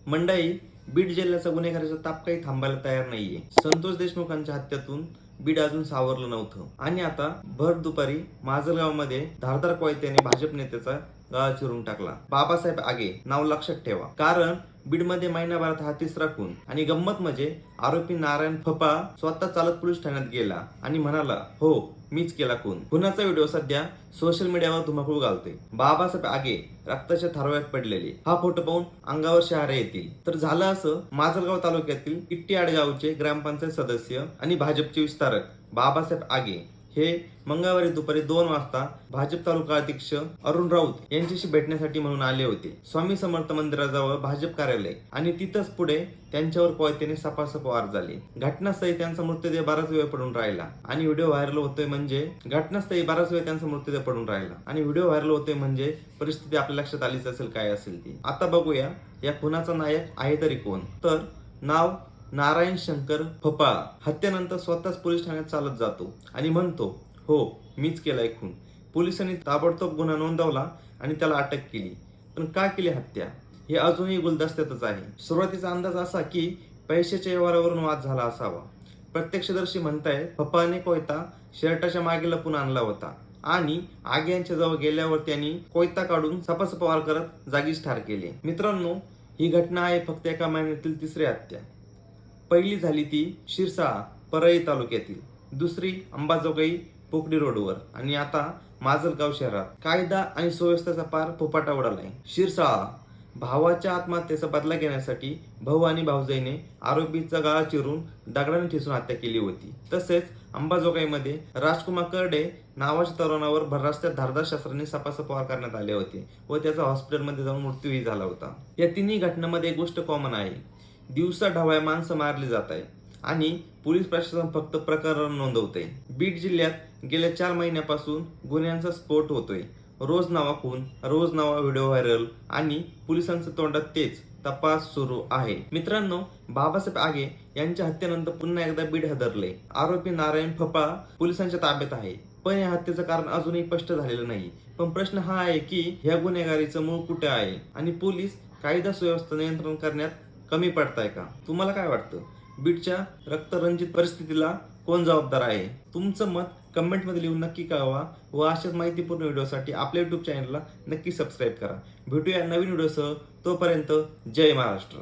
मंडळी, बीड जिल्ह्याचा गुन्हेगारीचा ताप काही थांबायला तयार नाहीये. संतोष देशमुखांच्या हत्येतून बीड अजून सावरलं नव्हतं आणि आता भर दुपारी माजलगावमध्ये धारदार कोयत्याने भाजप नेत्याचा गळा चिरून टाकला. बाबासाहेब आगे नाव लक्षात ठेवा, कारण बीडमध्ये महिनाभरात हा तिसरा खून. आणि गंमत म्हणजे आरोपी नारायण फपा स्वतः चालत पोलीस ठाण्यात गेला आणि म्हणाला, हो मीच केला खून. खुनाचा व्हिडिओ सध्या सोशल मीडियावर धुमाकूळ घालतोय. बाबासाहेब आगे रक्ताच्या थारोळ्यात पडलेले. हा फोटो पाहून अंगावर शहारे येतील. तर झालं असं, माजलगाव तालुक्यातील किट्टीआड गावचे ग्रामपंचायत सदस्य आणि भाजपचे विस्तारक बाबासाहेब आगे हे मंगळवारी दुपारी 2 वाजता भाजप तालुका अध्यक्ष अरुण राऊत यांच्याशी भेटण्यासाठी म्हणून आले होते. स्वामी समर्थ मंदिराजवळ भाजप कार्यालय आणि तिथंच पुढे त्यांच्यावर कोयत्याने सपासप वार झाले. घटनास्थळी त्यांचा मृतदेह बराच वेळ पडून राहिला आणि व्हिडिओ व्हायरल होतोय म्हणजे परिस्थिती आपल्या लक्षात आलीच असेल काय असेल ती. आता बघूया या खुनाचा नायक आहे तरी कोण. तर नाव नारायण शंकर फपाळ. हत्येनंतर स्वतःच पोलीस ठाण्यात चालत जातो आणि म्हणतो, हो मीच केलाय खून. पोलिसांनी ताबडतोब गुन्हा नोंदवला आणि त्याला अटक केली. पण का केली हत्या हे अजूनही गुलदस्त्यातच आहे. सुरुवातीचा अंदाज असा की पैशाच्या व्यवहारावरून वाद झाला असावा. प्रत्यक्षदर्शी म्हणतायत फपाळने कोयता शर्टाच्या मागे लपून आणला होता आणि आगे यांच्या जवळ गेल्यावर त्यांनी कोयता काढून सपासप वार करत जागीच ठार केले. मित्रांनो, ही घटना आहे फक्त एका महिन्यातील तिसरी हत्या. पहिली झाली ती शिरसाळा परळी तालुक्यातील, दुसरी अंबाजोगाई पोकडी रोडवर आणि आता माजलगाव शहरात. कायदा आणि सुव्यवस्थेचा पार फोपाटा उडालाय. शिरसाळा, भावाच्या आत्महत्येचा बदला घेण्यासाठी भाऊ आणि भाऊजाईने आरोपीचा गळा चिरून दगडाने ठेचून हत्या केली होती. तसेच अंबाजोगाईमध्ये राजकुमार करडे नावाच्या तरुणावर भर रस्त्यात धारदार शस्त्राने सपासप वार करण्यात आले होते व त्याचा हॉस्पिटलमध्ये जाऊन मृत्यूही झाला होता. या तिन्ही घटनांमध्ये एक गोष्ट कॉमन आहे. दिवसा ढवळ्या माणसं मारली जात आहे आणि पोलीस प्रशासन फक्त प्रकरण नोंदवते. बीड जिल्ह्यात गेल्या 4 महिन्यापासून गुन्ह्यांचा स्फोट होतोय. रोज नवा खून, रोज नवा व्हिडिओ व्हायरल आणि पोलिसांच्या तोंडात तेच तपास सुरू आहे. मित्रांनो, बाबासाहेब आगे यांच्या हत्येनंतर पुन्हा एकदा बीड हादरले. आरोपी नारायण फपाळ पोलिसांच्या ताब्यात आहे, पण या हत्येचं कारण अजूनही स्पष्ट झालेलं नाही. पण प्रश्न हा आहे की ह्या गुन्हेगारीचं मूळ कुठे आहे आणि पोलीस कायदा सुव्यवस्था नियंत्रण करण्यात कमी पडताय का? तुम्हाला काय वाटतं? बीडच्या रक्तरंजित परिस्थितीला कोण जबाबदार आहे? तुमचं मत कमेंटमध्ये लिहून नक्की कळवा व अशाच माहितीपूर्ण व्हिडिओसाठी आपल्या YouTube चॅनलला नक्की सबस्क्राईब करा. भेटूया नवीन व्हिडिओसह. तोपर्यंत जय महाराष्ट्र.